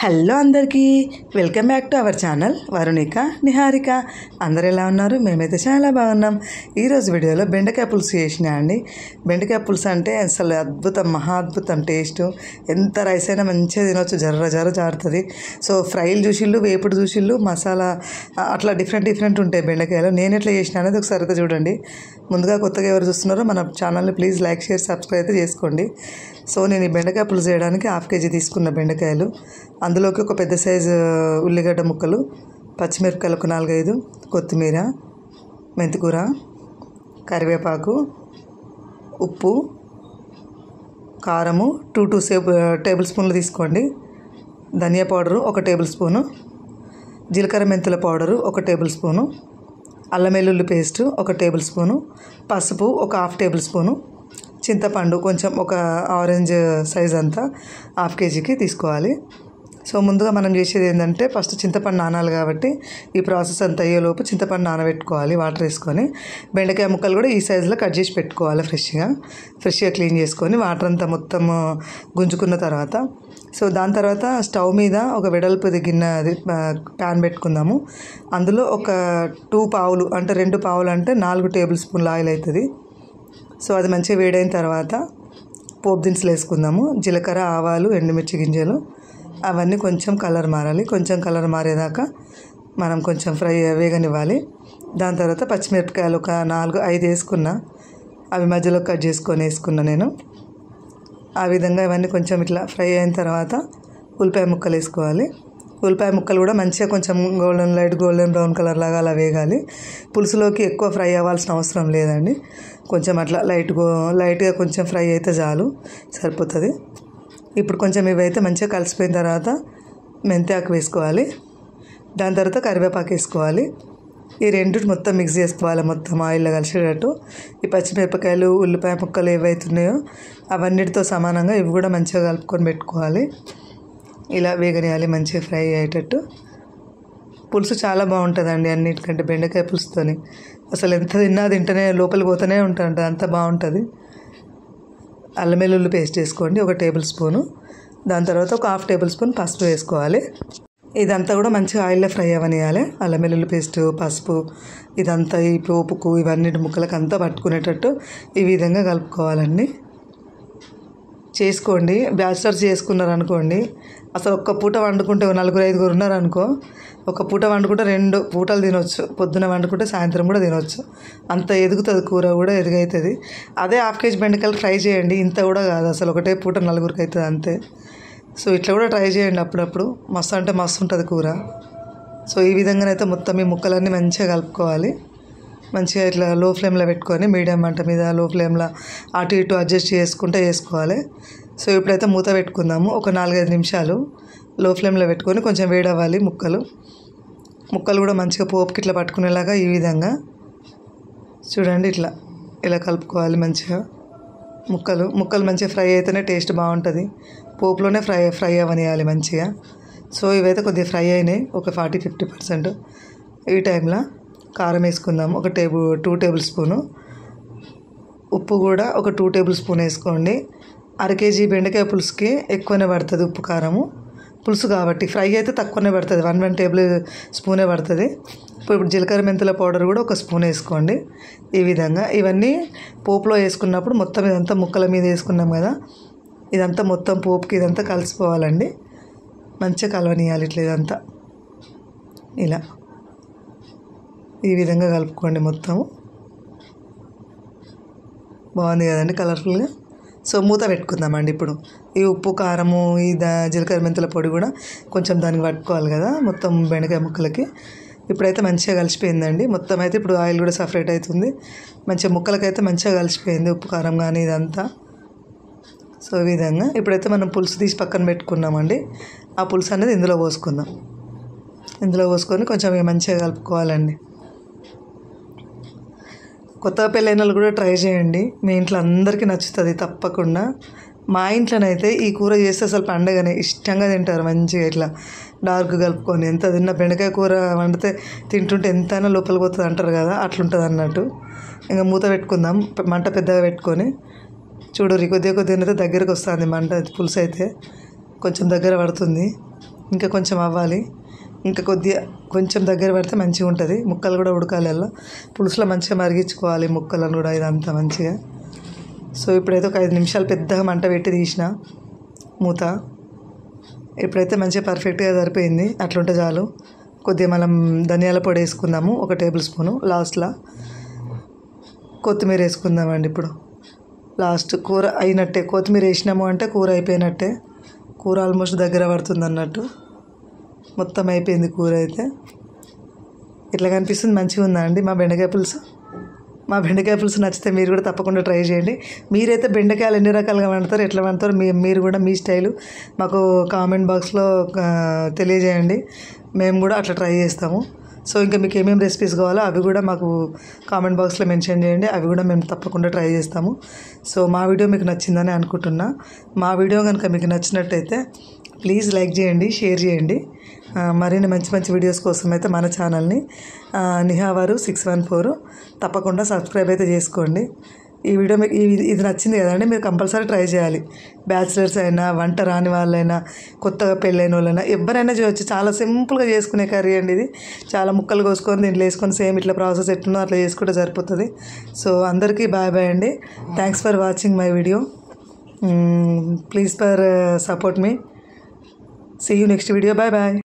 Hello అందరికీ welcome back to our channel Varunika Niharika. అందరు ఎలా ఉన్నారు? మేమైతే చాలా బాగున్నాం. ఈరోజు వీడియోలో బెండకాయ పులుసు చేసినా అండి. బెండకాయ పులుసు అంటే అసలు అద్భుతం, మహా అద్భుతం. టేస్ట్ ఎంత రైస్ అయినా మంచిగా తినొచ్చు, జర్ర జారుతుంది. సో ఫ్రైలు చూసిళ్ళు, వేపుడు చూసిళ్ళు, మసాలా అట్లా డిఫరెంట్ ఉంటాయి బెండకాయలు. నేను ఎట్లా చేసిన అనేది ఒకసారి అయితే చూడండి. ముందుగా కొత్తగా ఎవరు చూస్తున్నారో మన ఛానల్ని ప్లీజ్ లైక్, షేర్, సబ్స్క్రైబ్ అయితే చేసుకోండి. సో నేను ఈ బెండకాయ పులుసు చేయడానికి 1/2 kg తీసుకున్న బెండకాయలు, అందులోకి ఒక పెద్ద సైజు ఉల్లిగడ్డ ముక్కలు, పచ్చిమిరపకాయలు ఒక 4-5, కొత్తిమీర, మెంతికూర, కరివేపాకు, ఉప్పు, కారము 2 టేబుల్ స్పూన్లు తీసుకోండి, ధనియా పౌడరు 1 టేబుల్ స్పూను, జీలకర్ర మెంతుల పౌడరు 1 టేబుల్ స్పూను, అల్లం వెల్లుల్లి పేస్ట్ 1 టేబుల్ స్పూను, పసుపు ఒక 1/2 టేబుల్ స్పూను, చింతపండు కొంచెం ఒక ఆరెంజ్ సైజ్ అంతా 1/2 kgకి తీసుకోవాలి. సో ముందుగా మనం చేసేది ఏంటంటే ఫస్ట్ చింతపండు నానాలి కాబట్టి ఈ ప్రాసెస్ అంతా అయ్యేలోపు చింతపండు నానబెట్టుకోవాలి వాటర్ వేసుకొని. బెండకాయ ముక్కలు కూడా ఈ సైజులో కట్ చేసి పెట్టుకోవాలి. ఫ్రెష్గా క్లీన్ చేసుకొని వాటర్ అంతా మొత్తం గుంజుకున్న తర్వాత, సో దాని తర్వాత స్టవ్ మీద ఒక వెడల్పుది గిన్నె ప్యాన్ పెట్టుకుందాము. అందులో ఒక 2 పావులు అంటే 2 పావులు అంటే 4 టేబుల్ స్పూన్ల ఆయిల్ అవుతుంది. సో అది మంచిగా వేడైన తర్వాత పోపు దినుసులు వేసుకుందాము. జీలకర్ర, ఆవాలు, ఎండుమిర్చి గింజలు అవన్నీ కొంచెం కలర్ మారాలి. కొంచెం కలర్ మారేదాకా మనం కొంచెం వేగనివ్వాలి. దాని తర్వాత పచ్చిమిరపకాయలు ఒక 4-5 వేసుకున్నా, అవి మధ్యలో కట్ చేసుకొని వేసుకున్నా నేను. ఆ విధంగా ఇవన్నీ కొంచెం ఇట్లా ఫ్రై అయిన తర్వాత ఉల్లిపాయ ముక్కలు వేసుకోవాలి. ఉల్లిపాయ ముక్కలు కూడా మంచిగా కొంచెం లైట్ గోల్డెన్ బ్రౌన్ కలర్ లాగా అలా వేగాలి. పులుసులోకి ఎక్కువ ఫ్రై అవ్వాల్సిన అవసరం లేదండి. కొంచెం అట్లా లైట్గా కొంచెం ఫ్రై అయితే చాలు, సరిపోతుంది. ఇప్పుడు కొంచెం ఇవైతే మంచిగా కలిసిపోయిన తర్వాత మెంతాకు వేసుకోవాలి. దాని తర్వాత కరివేపాకు వేసుకోవాలి. ఈ రెండు మొత్తం మిక్స్ చేసుకోవాలి, మొత్తం ఆయిల్లో కలిసేటట్టు. ఈ పచ్చిమిరపకాయలు, ఉల్లిపాయ ముక్కలు ఏవైతున్నాయో అవన్నిటితో సమానంగా ఇవి కూడా మంచిగా కలుపుకొని పెట్టుకోవాలి. ఇలా వేగనేయాలి మంచిగా ఫ్రై అయ్యేటట్టు. పులుసు చాలా బాగుంటుందండి అన్నిటికంటే బెండకాయ పులుసుతోని. అసలు ఎంత తింటేనే లోపలికి పోతూనే ఉంటుంది, అంత బాగుంటుంది. అల్లం వెల్లుల్లి పేస్ట్ వేసుకోండి 1 టేబుల్ స్పూను. దాని తర్వాత ఒక 1/2 టేబుల్ స్పూన్ పసుపు వేసుకోవాలి. ఇదంతా కూడా మంచిగా ఆయిల్లో ఫ్రై అవ్వనియాలి. అల్లం వెల్లుల్లి పేస్ట్, పసుపు ఇదంతా ఈ పోపుకు ఇవన్నీ ముక్కలకు అంతా పట్టుకునేటట్టు ఈ విధంగా కలుపుకోవాలండి. చేసుకోండి. బ్యాచిలర్స్ చేసుకున్నారనుకోండి, అసలు ఒక్క పూట వండుకుంటే 4-5 ఉన్నారనుకో, ఒక పూట వండుకుంటే 2 పూటలు తినొచ్చు. పొద్దున వండుకుంటే సాయంత్రం కూడా తినొచ్చు. అంత ఎదుగుతుంది, కూర కూడా ఎదుగవుతుంది. అదే 1/2 kg బెండకాయలు ఫ్రై చేయండి, ఇంత కూడా కాదు అసలు, ఒకటే పూట 4కి అవుతుంది అంతే. సో ఇట్లా కూడా ట్రై చేయండి అప్పుడప్పుడు, మస్తు అంటే మస్తు ఉంటుంది కూర. సో ఈ విధంగానైతే మొత్తం ఈ ముక్కలన్నీ మంచిగా కలుపుకోవాలి. మంచిగా ఇట్లా లో ఫ్లేమ్లో పెట్టుకొని మీడియం మంట మీద లో ఫ్లేమ్లో అటు ఇటు అడ్జస్ట్ చేసుకుంటూ వేసుకోవాలి. సో ఇప్పుడైతే మూత పెట్టుకుందాము. ఒక 4-5 నిమిషాలు లో ఫ్లేమ్లో పెట్టుకొని కొంచెం వేడవ్వాలి. ముక్కలు కూడా మంచిగా పోపుకి ఇట్లా పట్టుకునేలాగా ఈ విధంగా చూడండి, ఇలా కలుపుకోవాలి మంచిగా. ముక్కలు మంచిగా ఫ్రై అయితేనే టేస్ట్ బాగుంటుంది. పోపులోనే ఫ్రై అవ్వనియాలి మంచిగా. సో ఇవైతే కొద్దిగా ఫ్రై అయినాయి, ఒక 40-50%. ఈ టైంలో కారం వేసుకుందాము. 2 టేబుల్ స్పూను. ఉప్పు కూడా ఒక 2 టేబుల్ స్పూన్ వేసుకోండి. 1/2 kg బెండకాయ పులుసుకి ఎక్కువనే పడుతుంది ఉప్పు కారము. పులుసు కాబట్టి ఫ్రై అయితే తక్కువనే పడుతుంది, 1 టేబుల్ స్పూనే పడుతుంది. ఇప్పుడు జీలకర్ర మెంతుల పౌడర్ కూడా 1 స్పూన్ వేసుకోండి. ఈ విధంగా ఇవన్నీ పోపులో వేసుకున్నప్పుడు మొత్తం ఇదంతా ముక్కల మీద వేసుకున్నాం కదా, ఇదంతా మొత్తం పోపుకి ఇదంతా కలిసిపోవాలండి. మంచిగా కలవనియాలి ఇదంతా. ఇలా ఈ విధంగా కలుపుకోండి మొత్తము. బాగుంది కదండి కలర్ఫుల్గా. సో మూత పెట్టుకుందామండి. ఇప్పుడు ఈ ఉప్పు, కారము, ఈ జీలకర్ర మెంతుల పొడి కూడా కొంచెం దానికి పట్టుకోవాలి కదా మొత్తం బెండకాయ ముక్కలకి. ఇప్పుడైతే మంచిగా కలిసిపోయిందండి మొత్తం. అయితే ఇప్పుడు ఆయిల్ కూడా సపరేట్ అవుతుంది, మంచిగా ముక్కలకైతే మంచిగా కలిసిపోయింది ఉప్పు, కారం కానీ ఇదంతా. సో ఈ విధంగా ఇప్పుడైతే మనం పులుసు తీసి పక్కన పెట్టుకున్నామండి. ఆ పులుసు అనేది ఇందులో పోసుకుందాం. ఇందులో పోసుకొని కొంచెం మంచిగా కలుపుకోవాలండి. కొత్తగా పెళ్ళైన వాళ్ళు కూడా ట్రై చేయండి, మీ ఇంట్లో అందరికీ నచ్చుతుంది తప్పకుండా. మా ఇంట్లోనైతే ఈ కూర చేస్తే అసలు పండగనే ఇష్టంగా తింటారు. మంచిగా ఇట్లా డార్క్ కలుపుకొని ఎంత తిన్న బెండకాయ కూర వండితే తింటుంటే ఎంతైనా లోపలికి పోతుంది అంటారు కదా, అట్లుంటుంది అన్నట్టు. ఇంకా మూత పెట్టుకుందాం, మంట పెద్దగా పెట్టుకొని. చూడు కొద్దిగా అయితే దగ్గరకు వస్తుంది మంట, పులుసు అయితే కొంచెం దగ్గర పడుతుంది. ఇంకా కొంచెం అవ్వాలి, ఇంకా కొంచెం దగ్గర పడితే మంచిగా ఉంటుంది. ముక్కలు కూడా ఉడకాలి, అలా పులుసులో మంచిగా మరిగించుకోవాలి ముక్కలను కూడా, ఇదంతా మంచిగా. సో ఇప్పుడైతే ఒక 5 నిమిషాలు పెద్దగా మంట పెట్టి తీసిన మూత. ఇప్పుడైతే మంచిగా పర్ఫెక్ట్గా సరిపోయింది. అట్లుంటే చాలు. కొద్దిగా మనం ధనియాల పొడి వేసుకుందాము, 1 టేబుల్ స్పూను. లాస్ట్లో కొత్తిమీర వేసుకుందామండి. ఇప్పుడు లాస్ట్ కూర అయినట్టే, కొత్తిమీర వేసినాము అంటే కూర అయిపోయినట్టే. కూర ఆల్మోస్ట్ దగ్గర పడుతుంది అన్నట్టు. మొత్తం అయిపోయింది కూర అయితే. ఇట్లా కనిపిస్తుంది. మంచిగా ఉందా అండి మా బెండకాయ పులుసు? మా బెండకాయ పులుసు నచ్చితే మీరు కూడా తప్పకుండా ట్రై చేయండి. మీరైతే బెండకాయలు ఎన్ని రకాలుగా వండుతారు, ఎట్లా వండుతారు, మీరు కూడా మీ స్టైలు మాకు కామెంట్ బాక్స్లో తెలియజేయండి. మేము కూడా అట్లా ట్రై చేస్తాము. సో ఇంకా మీకు ఏమేమి రెసిపీస్ కావాలో అవి కూడా మాకు కామెంట్ బాక్స్లో మెన్షన్ చేయండి. అవి కూడా మేము తప్పకుండా ట్రై చేస్తాము. సో మా వీడియో మీకు నచ్చిందని అనుకుంటున్నా. మా వీడియో కనుక మీకు నచ్చినట్టయితే ప్లీజ్ లైక్ చేయండి, షేర్ చేయండి. మరిన్ని మంచి మంచి వీడియోస్ కోసం అయితే మన ఛానల్ని నిహావారు 614 తప్పకుండా సబ్స్క్రైబ్ అయితే చేసుకోండి. ఈ వీడియో మీకు ఇది నచ్చింది కదండి, మీరు కంపల్సరీ ట్రై చేయాలి. బ్యాచిలర్స్ అయినా, వంట రాని వాళ్ళైనా, కొత్తగా పెళ్ళైన వాళ్ళైనా ఎవరైనా చేయవచ్చు. చాలా సింపుల్గా చేసుకునే కర్రీ అండి ఇది. చాలా ముక్కలు కోసుకొని దీంట్లో వేసుకొని సేమ్ ఇట్లా ప్రాసెస్ ఎట్లుందో అట్లా చేసుకుంటే సరిపోతుంది. సో అందరికీ బాయ్ బాయ్ అండి. Thanks for watching my video. Please for support me. See you next video. Bye bye.